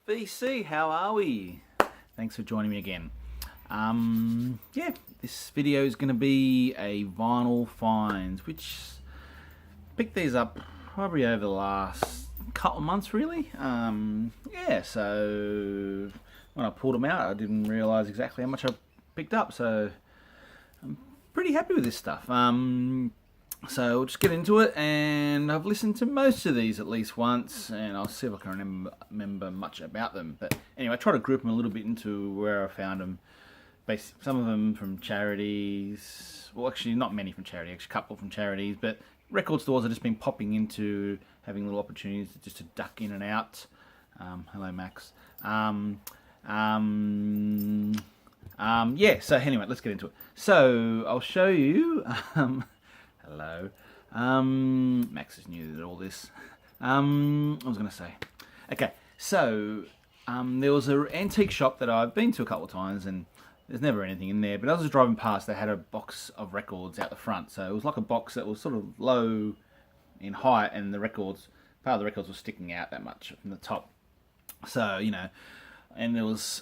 VC, how are we? Thanks for joining me again. Yeah, this video is going to be a vinyl finds, which picked these up probably over the last couple of months, really. Yeah, so when I pulled them out, I didn't realise exactly how much I picked up, so I'm pretty happy with this stuff. So we'll just get into it, and I've listened to most of these at least once, and I'll see if I can remember much about them. But anyway, I try to group them a little bit into where I found them. Some of them from charities, well actually not many from charity, actually a couple from charities, but record stores have just been popping into having little opportunities just to duck in and out. Hello Max. Yeah, so anyway, let's get into it. So I'll show you... Hello. Max is new to all this. I was going to say. Okay, so there was an antique shop that I've been to a couple of times, and there's never anything in there. But as I was driving past, they had a box of records out the front. So it was like a box that was sort of low in height, and the records, part of the records was sticking out that much from the top. So, you know, and there was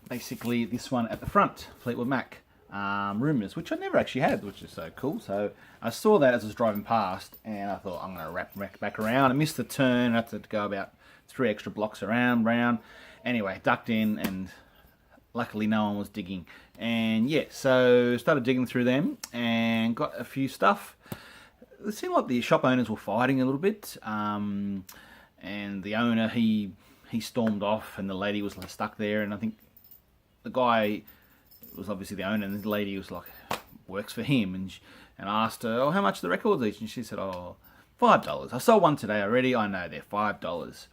basically this one at the front, Fleetwood Mac. Rumours, which I never actually had, which is so cool. So I saw that as I was driving past, and I thought I'm going to wrap back around. I missed the turn. I had to go about 3 extra blocks around. Anyway, ducked in, and luckily no one was digging. And yeah, so started digging through them and got a few stuff. It seemed like the shop owners were fighting a little bit, and the owner he stormed off, and the lady was stuck there. And I think the guy was obviously the owner, and the lady was like, works for him, and asked her, oh, how much are the records each? And she said, oh, $5. I sold one today already. I know, they're $5.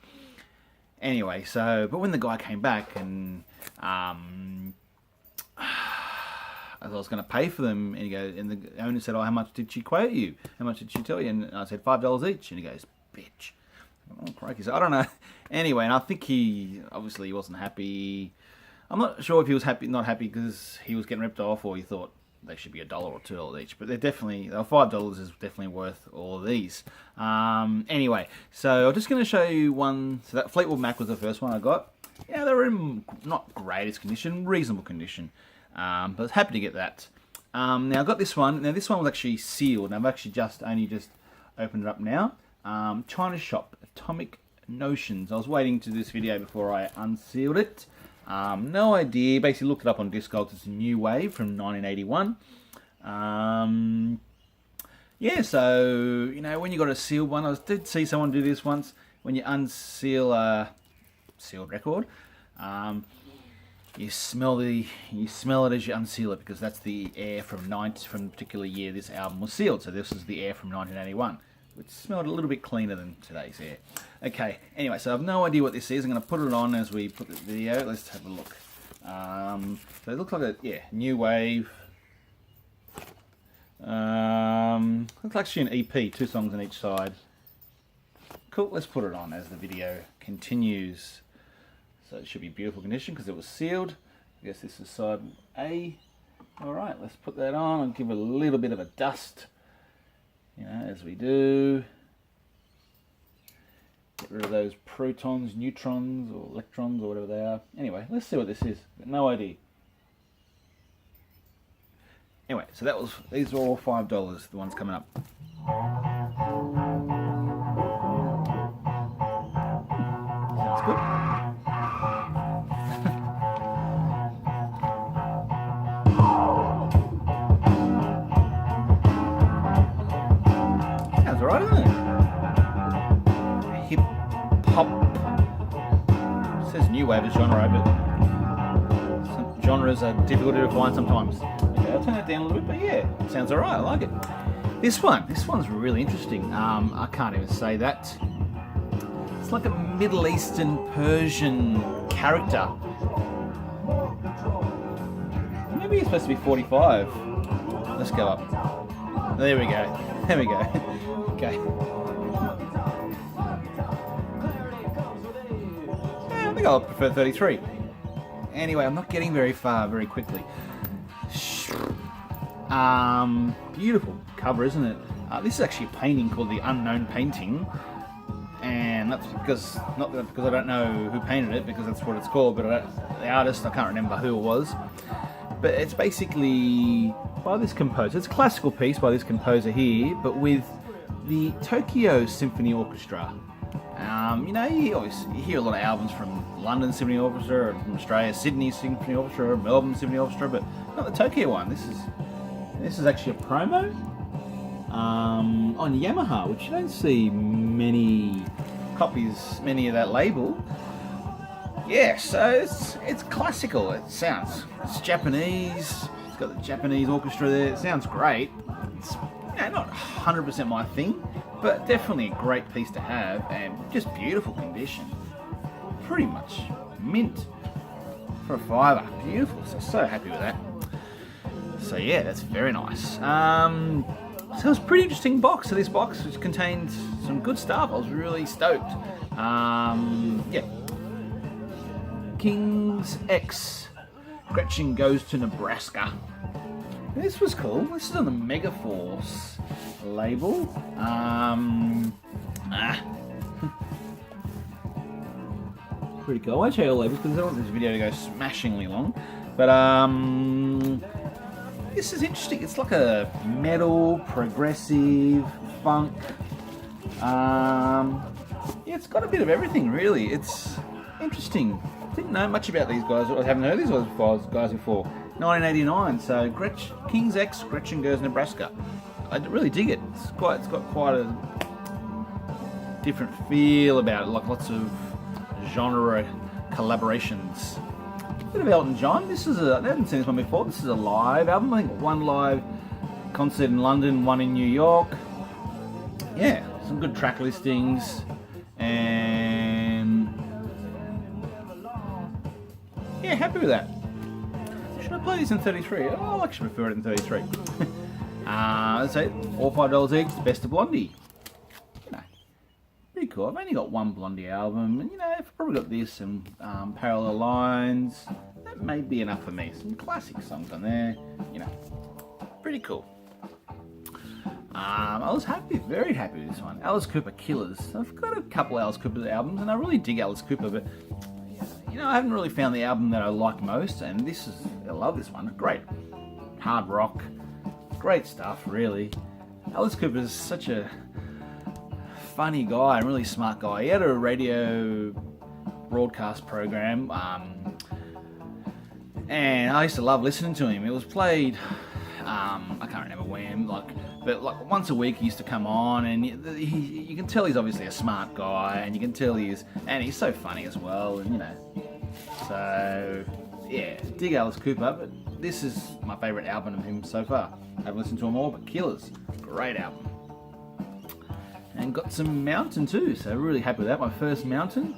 Anyway, so, but when the guy came back, and as I was going to pay for them, and the owner said, oh, how much did she quote you? How much did she tell you? And I said, $5 each. And he goes, bitch. Oh, crikey. So I don't know. Anyway, and I think he wasn't happy. I'm not sure if he was not happy because he was getting ripped off, or he thought they should be $1 or $2 each. But they're definitely, $5 is definitely worth all of these. Anyway, so I'm just going to show you one. So that Fleetwood Mac was the first one I got. Yeah, they were in not greatest condition, reasonable condition. But I was happy to get that. Now I got this one. Now this one was actually sealed. And I've actually only just opened it up now. China shop, Atomic Notions. I was waiting to this video before I unsealed it. No idea. Basically looked it up on Discogs. It's a new wave from 1981. Yeah, so, you know, when you got a sealed one, I did see someone do this once. When you unseal a sealed record, you smell it as you unseal it, because that's the air from the particular year this album was sealed. So this is the air from 1981. Which smelled a little bit cleaner than today's air. Okay, anyway, so I have no idea what this is. I'm going to put it on as we put the video. Let's have a look. So it looks like a, new wave. Looks like actually an EP, 2 songs on each side. Cool, let's put it on as the video continues. So it should be beautiful condition because it was sealed. I guess this is side A. Alright, let's put that on and give it a little bit of a dust. You know, as we do. Get rid of those protons, neutrons, or electrons, or whatever they are. Anyway, let's see what this is. Got no idea. Anyway, so these are all $5, the ones coming up. Sounds good. Alright, isn't it? Hip hop. It says new wave as genre, but some genres are difficult to find sometimes. Okay, I'll turn it down a little bit, but yeah, it sounds alright, I like it. This one's really interesting. I can't even say that. It's like a Middle Eastern Persian character. Maybe it's supposed to be 45. Let's go up. There we go. There we go. Okay. Yeah, I think I'll prefer 33. Anyway, I'm not getting very far very quickly. Beautiful cover, isn't it? This is actually a painting called The Unknown Painting. And That's because, not because I don't know who painted it, because that's what it's called, but the artist, I can't remember who it was. But it's basically by this composer. It's a classical piece by this composer here, but with the Tokyo Symphony Orchestra. You hear a lot of albums from London Symphony Orchestra, or from Australia, Sydney Symphony Orchestra, or Melbourne Symphony Orchestra, but not the Tokyo one. This is actually a promo on Yamaha, which you don't see many copies, many of that label. Yeah, so it's classical. It's Japanese. It's got the Japanese orchestra there. It sounds great. It's not 100% my thing, but definitely a great piece to have, and just beautiful condition. Pretty much mint for a $5. Beautiful. So happy with that. So yeah, that's very nice. So it was a pretty interesting box. So this box, which contained some good stuff. I was really stoked. Yeah. King's X. Gretchen Goes to Nebraska. This was cool. This is on the Megaforce label. Pretty cool. I won't show you all labels because I don't want this video to go smashingly long. But this is interesting. It's like a metal, progressive, funk. Yeah, it's got a bit of everything really. It's interesting. Didn't know much about these guys. I haven't heard these guys before. 1989. So King's X, Gretchen Goes Nebraska. I really dig it. It's got quite a different feel about it. Like lots of genre collaborations. Bit of Elton John. I haven't seen this one before. This is a live album. I think one live concert in London, one in New York. Yeah, some good track listings. And yeah, happy with that. Should I play this in 33? Oh, I actually prefer it in 33. Let's say $4 or $5 each. Best of Blondie. Pretty cool. I've only got one Blondie album, and I've probably got this and Parallel Lines. That may be enough for me. Some classic songs on there. Pretty cool. I was very happy with this one. Alice Cooper, Killers. I've got a couple Alice Cooper albums, and I really dig Alice Cooper, but I haven't really found the album that I like most, and I love this one. Great hard rock, great stuff, really. Alice Cooper is such a funny guy and really smart guy. He had a radio broadcast program, and I used to love listening to him. It was played, I can't remember when, but once a week he used to come on, and you can tell he's obviously a smart guy, and you can tell he's so funny as well, and so yeah, dig Alice Cooper, but this is my favourite album of him so far. I haven't listened to them all, but Killers, great album. And got some Mountain too, so really happy with that. My first Mountain,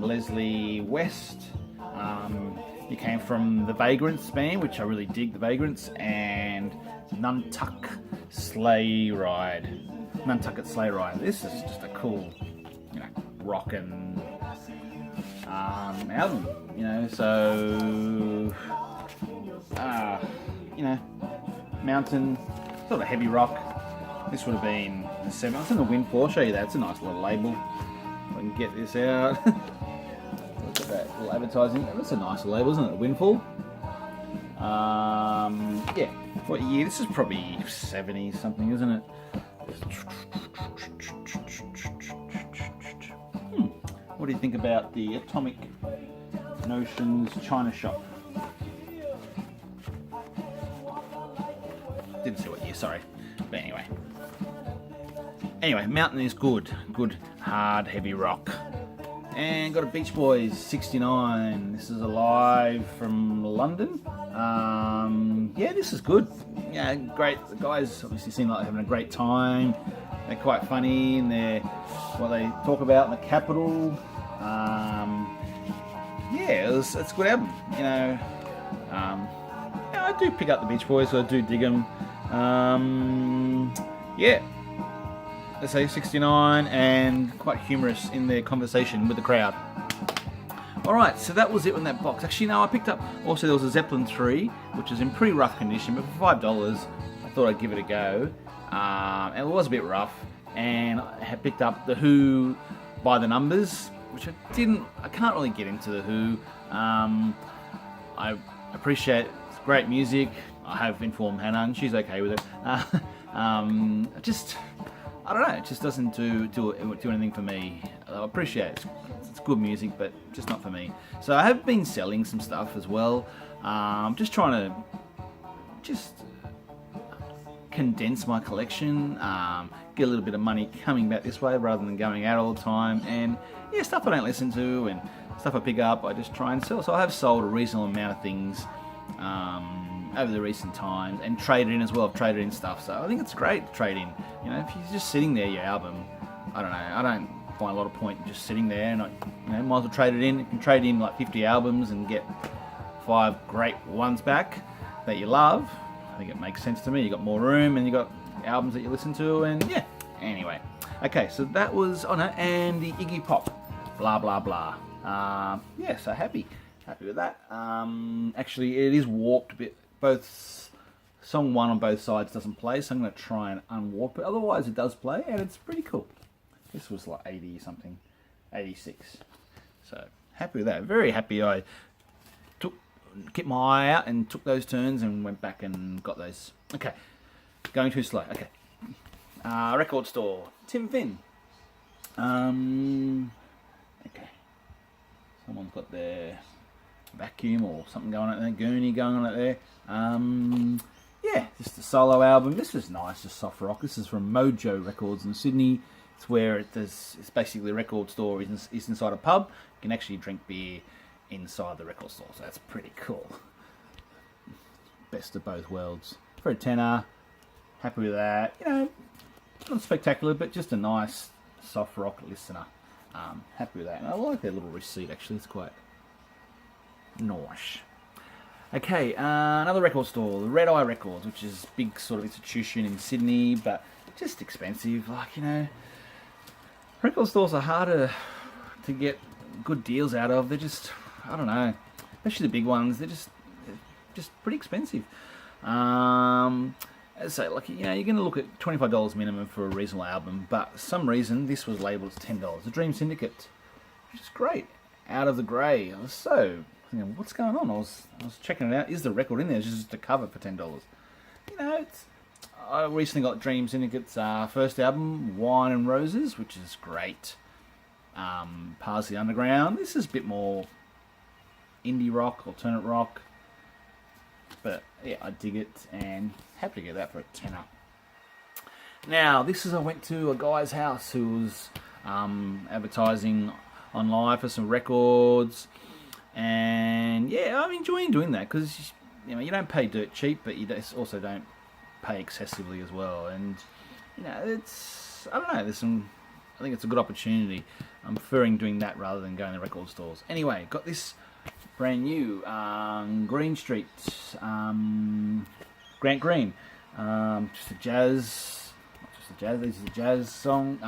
Leslie West. He came from the Vagrants band, which I really dig the Vagrants, and Nantucket Sleigh Ride. This is just a cool, rockin' album. Mountain, sort of heavy rock. This would have been the 7th. It's in the Windfall. I'll show you that. It's a nice little label. If I can get this out. Look at that little advertising. That's a nice label, isn't it? Windfall. Yeah. What year? This is probably 70 something, isn't it? What do you think about the Atomic Notions China Shop? Didn't see what year, sorry. But anyway, Mountain is good, hard, heavy rock. And got a Beach Boys 69. This is a live from London. Yeah, this is good. Yeah, great. The guys obviously seem like they're having a great time. They're quite funny in what they talk about in the capital. Yeah, it's a good album. I do pick up the Beach Boys, so I do dig them. Yeah, let's say 69, and quite humorous in their conversation with the crowd. Alright, so that was it in that box. Actually, no, I picked up, also there was a Zeppelin 3, which is in pretty rough condition, but for $5, I thought I'd give it a go. And it was a bit rough, and I had picked up the Who by the numbers, which I can't really get into the Who. I appreciate it's great music. I have informed Hannah and she's okay with it. I don't know, it just doesn't do anything for me. I appreciate it. It's good music, but just not for me. So I have been selling some stuff as well. Just trying to condense my collection, get a little bit of money coming back this way rather than going out all the time. And yeah, stuff I don't listen to and stuff I pick up, I just try and sell. So I have sold a reasonable amount of things over the recent times, and traded in as well. I've traded in stuff, so I think it's great to trade in. You know, if you're just sitting there, your album, I don't know, I don't find a lot of point in just sitting there, and might as well trade it in. You can trade in like 50 albums and get 5 great ones back that you love. I think it makes sense to me. You got more room, and you got albums that you listen to, and yeah. Anyway, okay, so that was and the Iggy Pop, blah blah blah. Yeah, so happy with that. Actually, it is warped a bit. Both song 1 on both sides doesn't play, so I'm going to try and unwarp it. Otherwise, it does play, and it's pretty cool. This was like 80 something, 86. So happy with that. Very happy. I kept my eye out and took those turns and went back and got those. Okay, going too slow. Okay, record store. Tim Finn. Okay, someone's got their vacuum or something going on there, gurney going on there. Yeah, just a solo album. This is nice, just soft rock. This is from Mojo Records in Sydney. It's where it's basically a record store is inside a pub. You can actually drink beer inside the record store, so that's pretty cool. Best of both worlds. For a tenner, happy with that. You know, not spectacular, but just a nice soft rock listener. Happy with that. And I like their little receipt, actually. It's quite nice. Okay, another record store, the Red Eye Records, which is a big sort of institution in Sydney, but just expensive. Like, you know, record stores are harder to get good deals out of. They're just, I don't know, especially the big ones. They're just pretty expensive. So, like, you know, you're going to look at $25 minimum for a reasonable album, but for some reason this was labelled as $10. The Dream Syndicate, which is great. Out of the Grey. I was so, you know, what's going on? I was checking it out. Is the record in there? It's just a cover for $10. You know, I recently got Dream Syndicate's first album, Wine and Roses, which is great. Parsley Underground. This is a bit more indie rock, alternate rock. But yeah, I dig it and happy to get that for a tenner. Now, I went to a guy's house who was advertising online for some records, and yeah, I'm enjoying doing that because you know you don't pay dirt cheap, but you also don't pay excessively as well. And you know, it's, I don't know, I think it's a good opportunity. I'm preferring doing that rather than going to record stores. Anyway, got this brand new Green Street, Grant Green, just a jazz, this is a jazz song,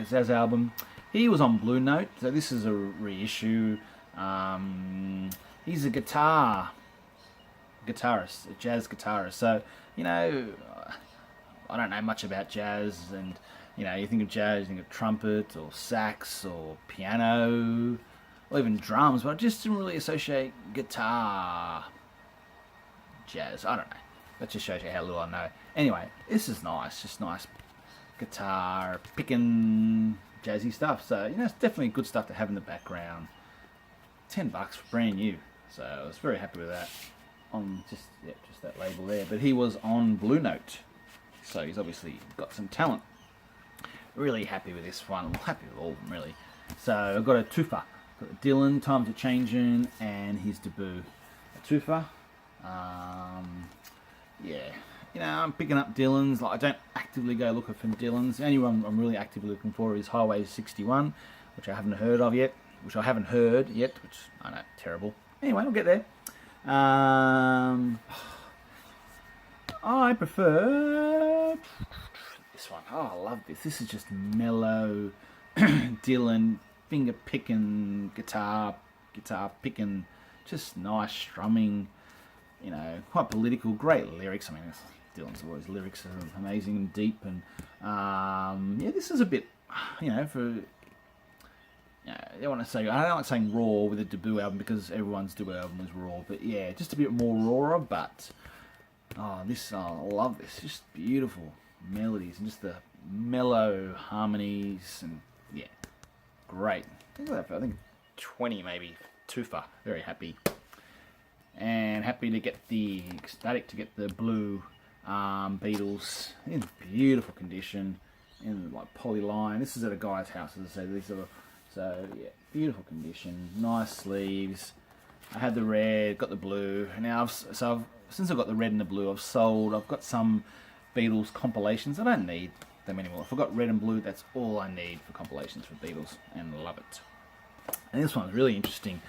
jazz album. He was on Blue Note, so this is a reissue. He's a guitarist, a jazz guitarist. So, you know, I don't know much about jazz, and you know, you think of jazz, you think of trumpet or sax or piano or even drums, but I just didn't really associate guitar jazz. I don't know. That just shows you how little I know. Anyway, this is nice, just nice guitar picking jazzy stuff. So, you know, it's definitely good stuff to have in the background. $10 for brand new. So I was very happy with that. On just that label there. But he was on Blue Note, so he's obviously got some talent. Really happy with this one. I'm happy with all of them, really. So I've got a twofer. Got Dylan, Times Are Changing, and his Daboo. A twofer. Yeah. You know, I'm picking up Dylan's. Like, I don't actively go looking for Dylan's. The only one I'm really actively looking for is Highway 61, which I haven't heard yet. Which I know, terrible. Anyway, we'll get there. I prefer this one. Oh, I love this. This is just mellow Dylan, finger picking, guitar picking, just nice strumming. You know, quite political, great lyrics. I mean, Dylan's always lyrics are amazing and deep, and yeah, this is a bit, you know, for I don't want to say, I don't like saying raw with a Daboo album because everyone's Daboo album was raw, but yeah, just a bit more rawer. But I love this. Just beautiful melodies and just the mellow harmonies, and yeah, great. I think 20 maybe, too far. Very happy, and happy to get ecstatic to get the blue Beetles in beautiful condition, in like polyline. This is at a guy's house, as I say. So yeah, beautiful condition, nice sleeves. I had the red, got the blue. Now since I've got the red and the blue, I've got some Beatles compilations. I don't need them anymore. If I've got red and blue, that's all I need for compilations for Beatles, and love it. And this one's really interesting.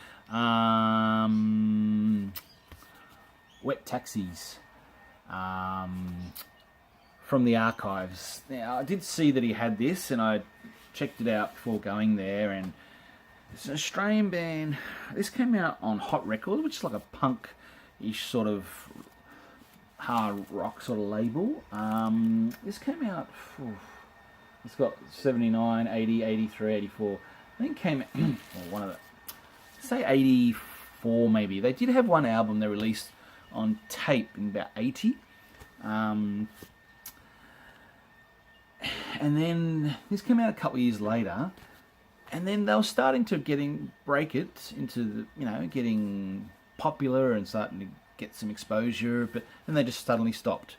Wet Taxis. From the archives. Now, I did see that he had this, and I checked it out before going there, and it's an Australian band. This came out on Hot Records, which is like a punk-ish sort of hard rock sort of label. This came out, it's got 79, 80, 83, 84. I think it came out, or one of the, say 84 maybe. They did have one album they released on tape in about 80. And then this came out a couple of years later, and then they were starting to break it into getting popular and starting to get some exposure, but then they just suddenly stopped.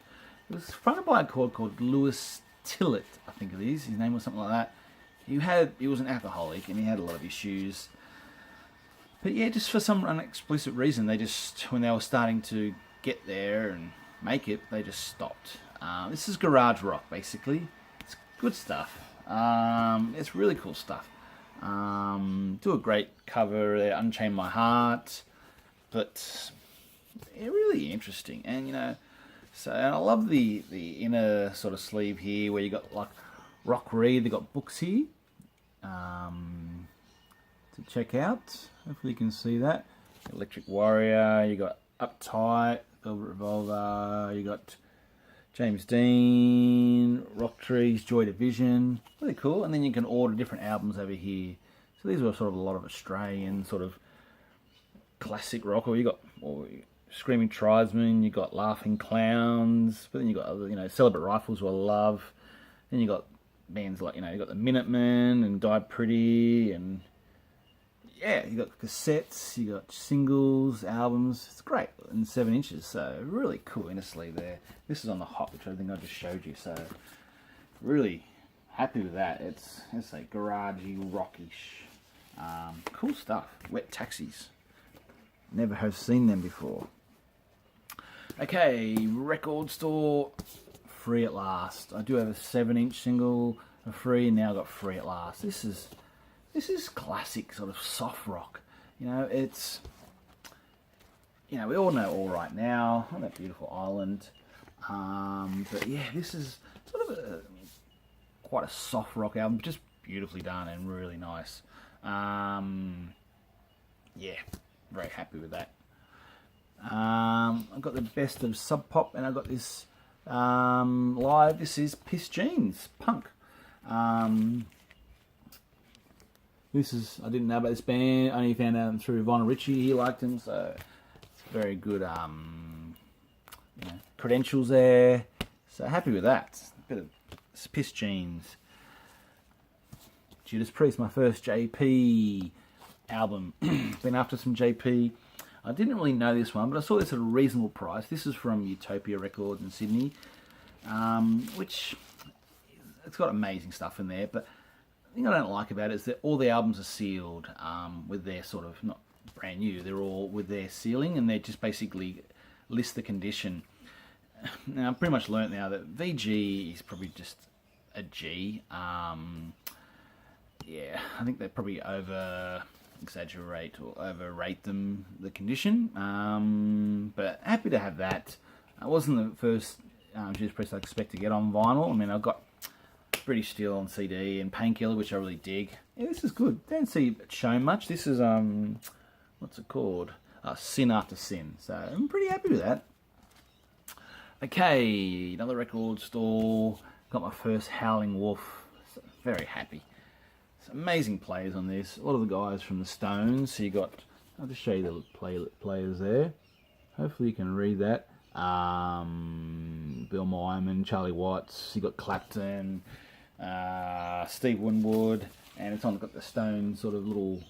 It was fronted by a guy called Lewis Tillett, I think it is. His name was something like that. He was an alcoholic and he had a lot of issues. But yeah, just for some unexplicit reason, when they were starting to get there and make it, they just stopped. This is garage rock, basically. It's good stuff. It's really cool stuff. Do a great cover there, Unchain My Heart. But yeah, really interesting. And and I love the inner sort of sleeve here where you got like Rock Reed. They got books here to check out. Hopefully you can see that. Electric Warrior. You got Uptight, Velvet Revolver. You got James Dean, Rock Trees, Joy Division. Really cool. And then you can order different albums over here. So these were sort of a lot of Australian sort of classic rock. Or you got Screaming Tribesmen, you got Laughing Clowns, but then you got other, Celebrate Rifles, who I love. Then you got bands like, you got the Minutemen and Die Pretty, and yeah, you got cassettes, you got singles, albums. It's great, and 7 inches, so really cool inner sleeve there. This is on the Hot, which I think I just showed you, so really happy with that. It's like garagey, rockish, cool stuff. Wet Taxis. Never have seen them before. Okay, record store, Free at Last. I do have a 7-inch single for free, and now I've got Free at Last. This is classic sort of soft rock. It's we all know All Right Now on that beautiful island. But yeah, this is sort of quite a soft rock album, just beautifully done and really nice. Yeah, very happy with that. I've got the best of Sub Pop, and I've got this live. This is Piss Jeans Punk. I didn't know about this band. I only found out through Von Ritchie. He liked them, so it's very good. Credentials there. So happy with that. A bit of Piss Jeans. Judas Priest, my first JP album. Been after some JP. I didn't really know this one, but I saw this at a reasonable price. This is from Utopia Records in Sydney, which it's got amazing stuff in there. But the thing I don't like about it is that all the albums are sealed with their sort of, not brand new, they're all with their sealing, and they just basically list the condition. Now, I've pretty much learnt now that VG is probably just a G. Yeah, I think they probably exaggerate or overrate the condition, but happy to have that. It wasn't the first Judas Priest I expect to get on vinyl. I mean, I've got British Steel on CD and Painkiller, which I really dig. Yeah, this is good. Don't see it shown much. This is what's it called? Sin After Sin. So I'm pretty happy with that. Okay, another record store. Got my first Howling Wolf. So very happy. Some amazing players on this. A lot of the guys from the Stones. So you got, I'll just show you the players there. Hopefully you can read that. Bill Wyman, Charlie Watts. You got Clapton, Steve Winwood, and it's got the Stones sort of little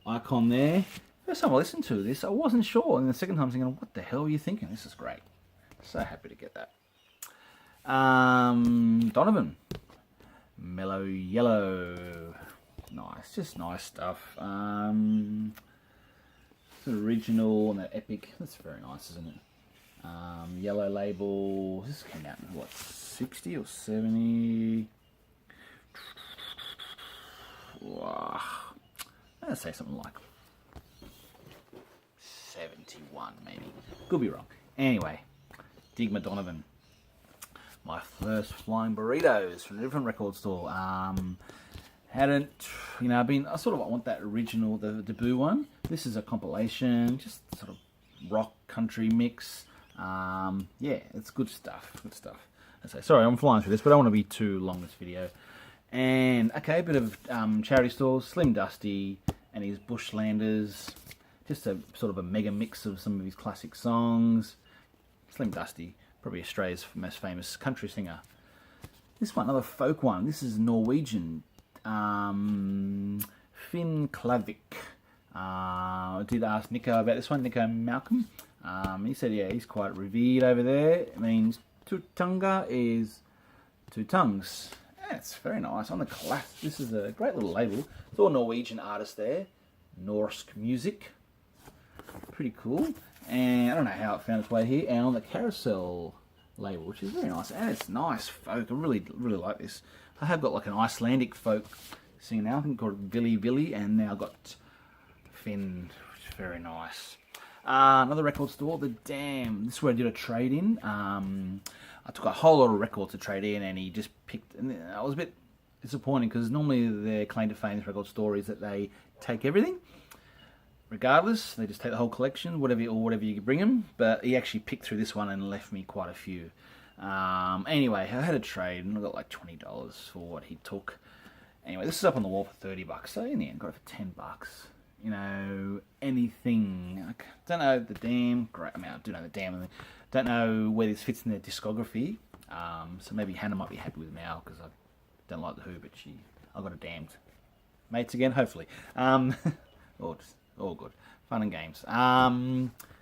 icon there. First time I listened to this, I wasn't sure, and the second time I was thinking, what the hell are you thinking? This is great. So happy to get that. Donovan. Mellow Yellow. Nice, just nice stuff. The original and the epic. That's very nice, isn't it? Yellow label. This came out in what, 60 or 70? Wow. Let's say something like 71, maybe. Could be wrong. Anyway, dig my Donovan. My first flying burritos from a different record store. Hadn't, I sort of want that original, the Daboo one. This is a compilation, just sort of rock country mix. Yeah, it's good stuff. Good stuff. Sorry, I'm flying through this, but I don't want to be too long this video. And okay, a bit of charity stores, Slim Dusty and his Bushlanders. Just a sort of a mega mix of some of his classic songs. Slim Dusty, probably Australia's most famous country singer. This one, another folk one. This is Norwegian. Finn Klavik. I did ask Nico about this one, Nico Malcolm. He said, yeah, he's quite revered over there. It means Tutunga is two tongues. Yeah, it's very nice. On the class, this is a great little label. It's all Norwegian artists there. Norsk music. Pretty cool. And I don't know how it found its way here. And on the Carousel label, which is very nice. And it's nice folk. I really like this. I have got like an Icelandic folk singer now. I think called Vili. And now I've got Finn, which is very nice. Another record store, The Dam. This is where I did a trade-in. I took a whole lot of records to trade in, and he just picked... And I was a bit disappointed, because normally their claim to fame, this record store, is that they take everything. Regardless, they just take the whole collection, whatever you could bring them. But he actually picked through this one and left me quite a few. Anyway, I had a trade, and I got like $20 for what he took. Anyway, this is up on the wall for $30, so in the end, got it for $10. Anything. I don't know the Dam. Great. I do know the Dam. Don't know where this fits in their discography. So maybe Hannah might be happy with me now, because I don't like the Who, but I got a Damned. Mates again, hopefully. All good. Fun and games.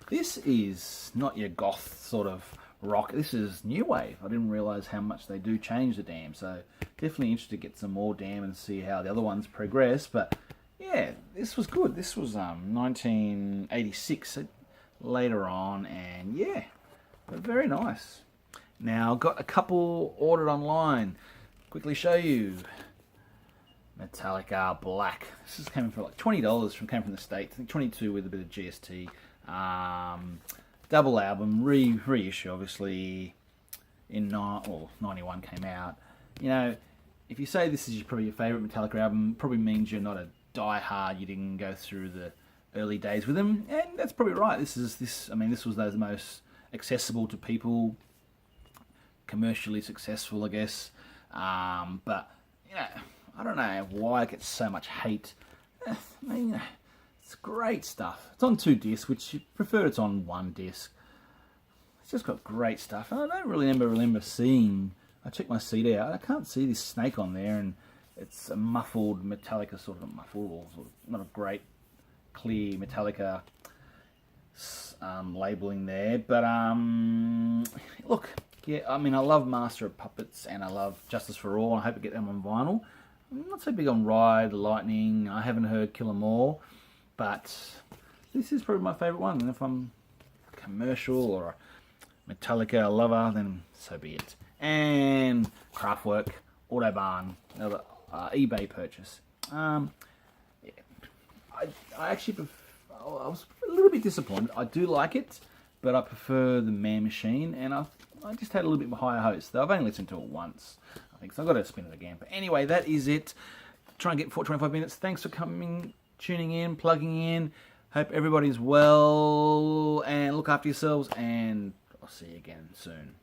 This is not your goth sort of rock. This is new wave. I didn't realise how much they do change the Dam. So definitely interested to get some more Dam and see how the other ones progress. But yeah, this was good. This was 1986 later on, and yeah, but very nice. Now, I've got a couple ordered online. Quickly show you. Metallica Black. This is coming for like $20 came from the States. I think 22 with a bit of GST. Double album, reissue, obviously. In 91 came out. If you say this is probably your favourite Metallica album, probably means you're not a die-hard. You didn't go through the early days with them, and that's probably right. This was the most accessible to people, commercially successful, I guess. But I don't know why it gets so much hate. It's great stuff. It's on 2 discs, which you prefer it's on 1 disc. It's just got great stuff. And I don't really remember seeing. I checked my CD out. I can't see this snake on there, and it's a muffled Metallica sort of not a great clear Metallica labeling there. But look, yeah, I love Master of Puppets, and I love Justice for All. I hope to get them on vinyl. I'm not so big on Ride the Lightning. I haven't heard Kill 'Em All, but this is probably my favourite one. And if I'm a commercial or a Metallica lover, then so be it. And Kraftwerk, Autobahn, another eBay purchase. Yeah, I actually I was a little bit disappointed. I do like it, but I prefer the Man Machine, and I just had a little bit higher hopes. Though I've only listened to it once, I think, so I've got to spin it again. But anyway, that is it. Try and get 25 minutes. Thanks for tuning in, plugging in. Hope everybody's well, and look after yourselves, and I'll see you again soon.